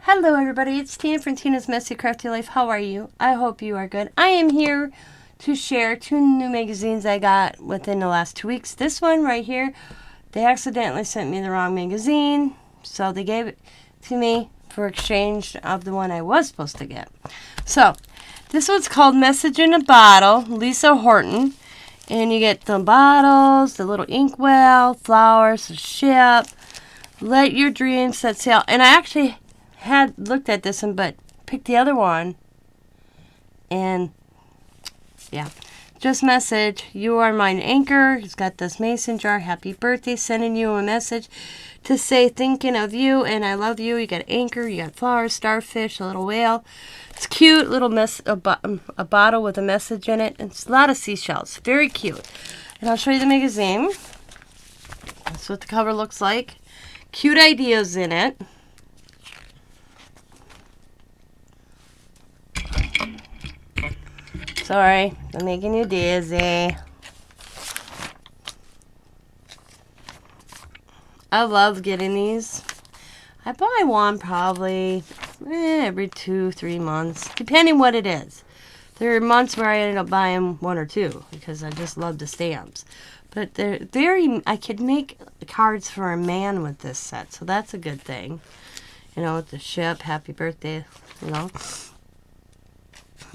Hello everybody, it's Tina from Tina's Messy Crafty Life. How are you? I hope you are good. I am here to share 2 new magazines I got within the last 2 weeks. This one right here, they accidentally sent me the wrong magazine, so they gave it to me for exchange of the one I was supposed to get. So, this one's called Message in a Bottle, Lisa Horton. And you get the bottles, the little inkwell, flowers, a ship, let your dreams set sail. And I actually had looked at this one, but picked the other one. And, yeah. Just message, you are my anchor. It's got this mason jar. Happy birthday. Sending you a message to say thinking of you and I love you. You got anchor, you got flowers, starfish, a little whale. It's cute, little a bottle with a message in it. It's a lot of seashells. Very cute. And I'll show you the magazine. That's what the cover looks like. Cute ideas in it. Sorry, I'm making you dizzy. I love getting these. I buy one probably every 2-3 months, depending what it is. There are months where I ended up buying 1 or 2 because I just love the stamps. But they're very, I could make cards for a man with this set, so that's a good thing. You know, with the ship, happy birthday, you know.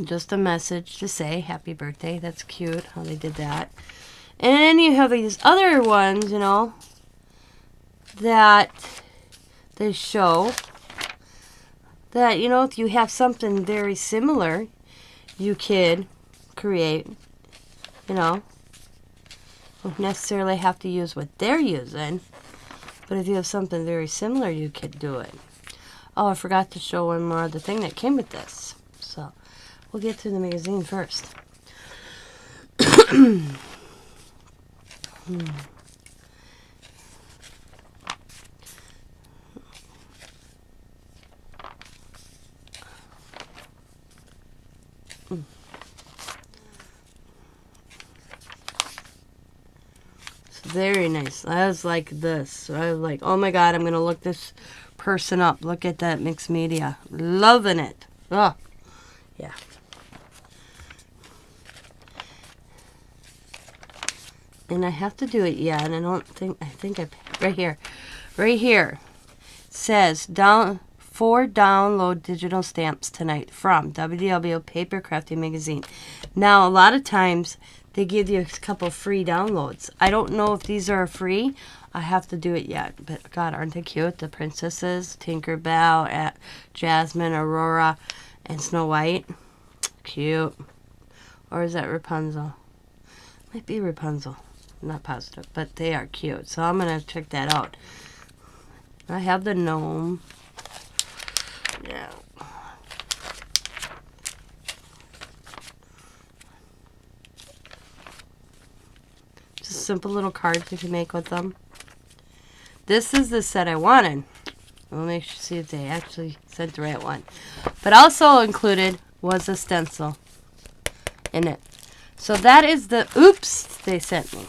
Just a message to say happy birthday. That's cute how they did that. And then you have these other ones, you know, that they show that, you know, if you have something very similar, you could create, you know, don't necessarily have to use what they're using, but if you have something very similar, you could do it. Oh, I forgot to show one more other thing that came with this. So, we'll get to the magazine first. Very nice. I was like this. So I was like, oh my god, I'm going to look this person up. Look at that mixed media. Loving it. Oh, yeah. And I have to do it yet. And I think right here. Right here. It says, for download digital stamps tonight from WDW Paper Crafty Magazine. Now, a lot of times, they give you a couple free downloads. I don't know if these are free. I have to do it yet. But, God, aren't they cute? The princesses, Tinkerbell, Jasmine, Aurora, and Snow White. Cute. Or is that Rapunzel? Might be Rapunzel. I'm not positive. But they are cute. So I'm going to check that out. I have the gnome. Yeah. Just simple little cards you can make with them. This is the set I wanted. We'll make sure see if they actually sent the right one. But also included was a stencil in it. So that is the oops they sent me.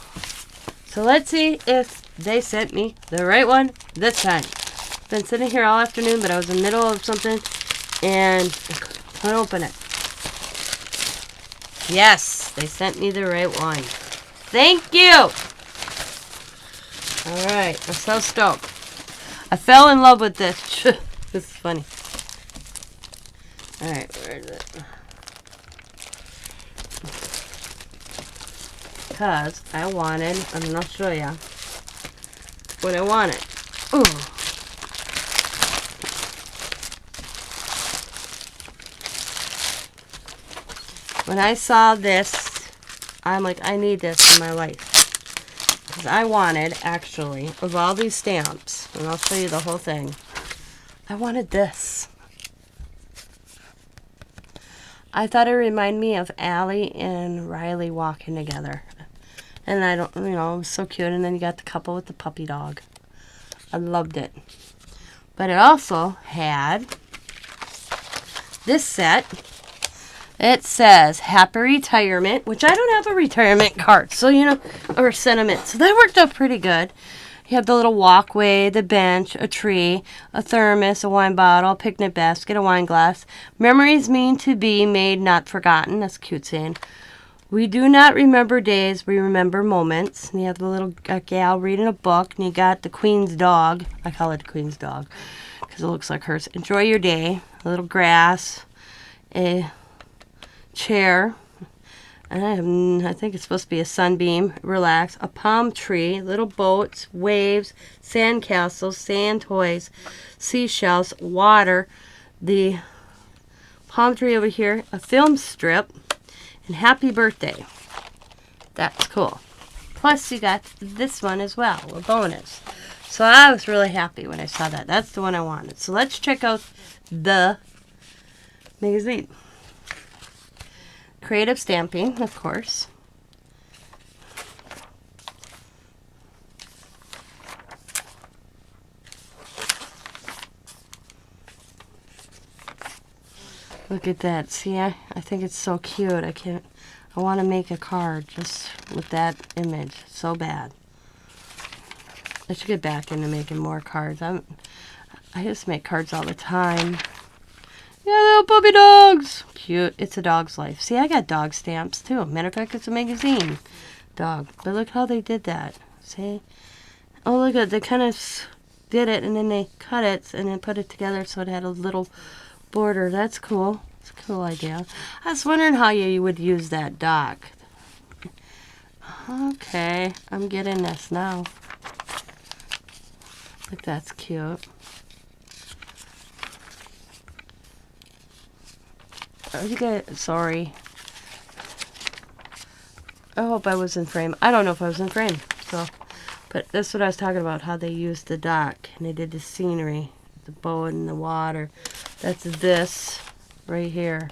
So let's see if they sent me the right one this time. Been sitting here all afternoon, but I was in the middle of something and I couldn't open it. Yes, they sent me the right one. Thank you! Alright, I'm so stoked. I fell in love with this. This is funny. Alright, where is it? Because I wanted, and I'll show you what I wanted. Ooh. When I saw this, I'm like, I need this in my life. Because I wanted, actually, of all these stamps, and I'll show you the whole thing, I wanted this. I thought it reminded me of Allie and Riley walking together. And I don't, you know, it was so cute. And then you got the couple with the puppy dog. I loved it. But it also had this set. It says Happy Retirement, which I don't have a retirement card, so, you know, or sentiment. So that worked out pretty good. You have the little walkway, the bench, a tree, a thermos, a wine bottle, a picnic basket, a wine glass. Memories mean to be made, not forgotten. That's a cute saying. We do not remember days, we remember moments. And you have the little gal reading a book, and you got the Queen's dog. I call it the Queen's dog because it looks like hers. Enjoy your day. A little grass, a chair. And I think it's supposed to be a sunbeam. Relax. A palm tree, little boats, waves, sand castles, sand toys, seashells, water, the palm tree over here, a film strip, and happy birthday. That's cool. Plus you got this one as well, a bonus. So I was really happy when I saw that. That's the one I wanted. So let's check out the magazine. Creative stamping, of course. Look at that. See, I think it's so cute. I want to make a card just with that image. So bad. I should get back into making more cards. I just make cards all the time. Yeah, little puppy dogs. Cute. It's a dog's life. See, I got dog stamps too. Matter of fact, it's a magazine. Dog. But look how they did that. See? Oh, look at it. They kind of did it and then they cut it and then put it together so it had a little border. That's cool. It's a cool idea. I was wondering how you would use that dock. Okay. I'm getting this now. Look, that's cute. You guys, sorry. I hope I was in frame. I don't know if I was in frame. So, but that's what I was talking about, how they used the dock and they did the scenery, the boat and the water. That's this right here.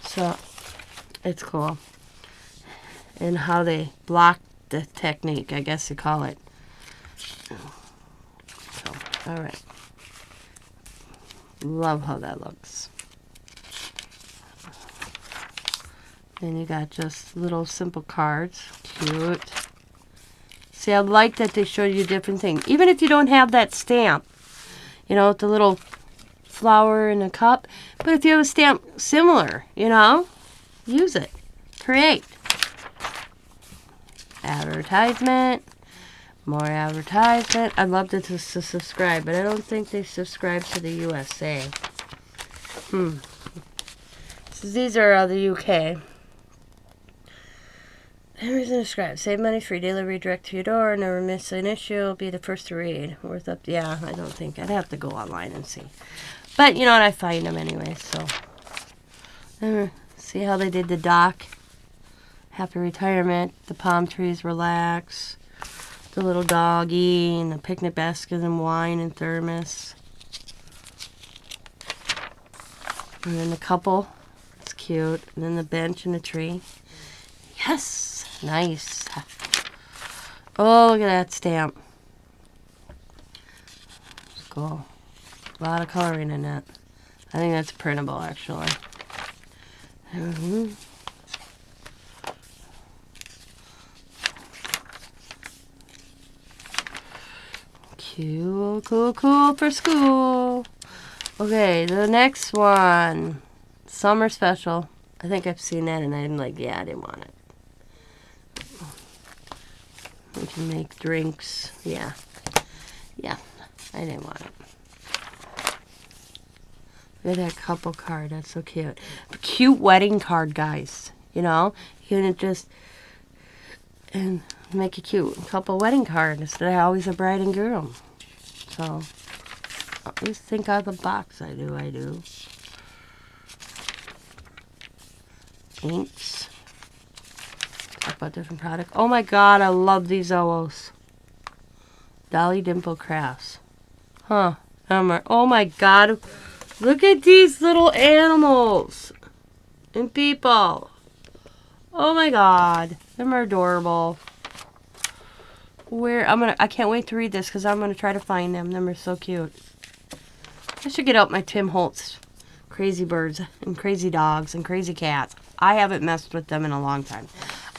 So, it's cool. And how they blocked the technique, I guess you call it. So, alright. Love how that looks. And you got just little simple cards. Cute. See, I like that they show you different things. Even if you don't have that stamp, you know, the little flower in a cup. But if you have a stamp similar, you know, use it. Create. Advertisement. More advertisement. I'd love to subscribe, but I don't think they subscribe to the USA. So these are the UK. Reason to subscribe. Save money, free delivery direct to your door. Never miss an issue. Be the first to read. Worth up. Yeah, I don't think. I'd have to go online and see. But you know what? I find them anyway. So see how they did the dock. Happy retirement. The palm trees. Relax. The little doggy and the picnic basket and wine and thermos. And then the couple. It's cute. And then the bench and the tree. Yes. Nice. Oh, look at that stamp. It's cool. A lot of coloring in that. I think that's printable, actually. Cool for school. Okay, the next one. Summer special. I think I've seen that and I'm like, yeah, I didn't want it. We can make drinks. Yeah, I didn't want it. Look at that couple card. That's so cute. A cute wedding card, guys. You know, you can just and make a cute couple wedding card instead of always a bride and groom. So, always think out of the box. I do. Inks. Talk about different products. Oh my god, I love these O's. Dolly Dimple Crafts. Huh. Oh my god. Look at these little animals. And people. Oh my god. Them are adorable. I can't wait to read this because I'm gonna try to find them. Them are so cute. I should get out my Tim Holtz crazy birds and crazy dogs and crazy cats. I haven't messed with them in a long time.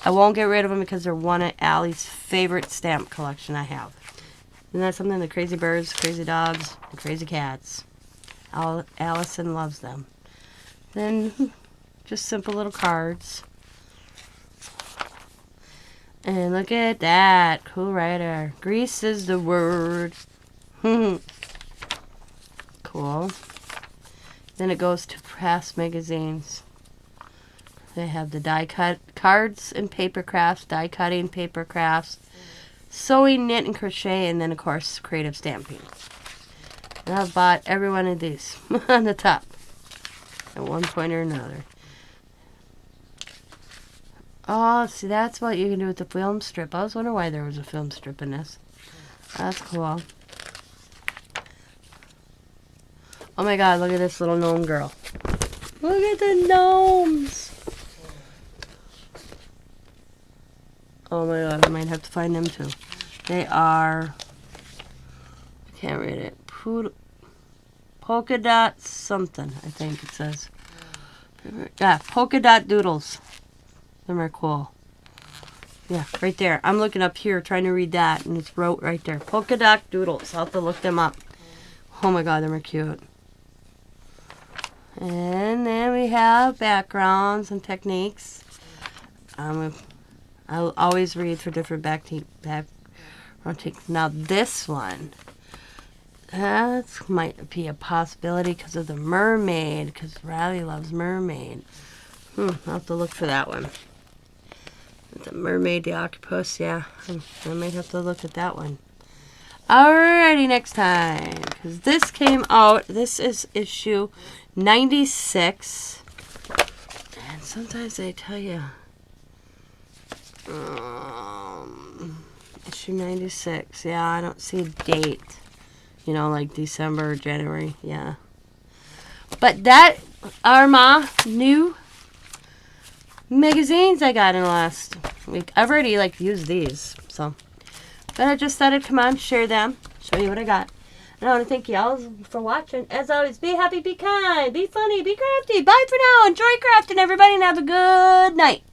I won't get rid of them because they're one of Allie's favorite stamp collection I have. Isn't that something? The crazy birds, crazy dogs, and crazy cats. Allison loves them. Then just simple little cards. And look at that. Cool writer. Grease is the word. Cool. Then it goes to Press magazines. They have the die cut cards and paper crafts, die cutting, paper crafts, sewing, knit, and crochet, and then of course creative stamping. And I've bought every one of these on the top at one point or another. Oh, see, that's what you can do with the film strip. I was wondering why there was a film strip in this. That's cool. Oh my god, look at this little gnome girl. Look at the gnomes. Oh my god, I might have to find them too. They are, I can't read it. Polka dot something, I think it says. Yeah, polka dot doodles. Them are cool. Yeah, right there. I'm looking up here trying to read that, and it's wrote right there. Polka dot doodles. I'll have to look them up. Oh my god, them are cute. And then we have backgrounds and techniques. I'll always read for different background techniques. Now this one, that might be a possibility because of the mermaid, because Riley loves mermaid. I'll have to look for that one. The mermaid, the octopus, yeah. I might have to look at that one. Alrighty, next time. Because this came out, this is issue 96. And sometimes they tell you, issue 96. Yeah, I don't see a date. You know, like December or January. Yeah. But that are my new magazines I got in the last week. I've already used these, so. But I just thought I'd come on, share them, show you what I got. And I want to thank you all for watching. As always, be happy, be kind, be funny, be crafty. Bye for now. Enjoy crafting, everybody, and have a good night.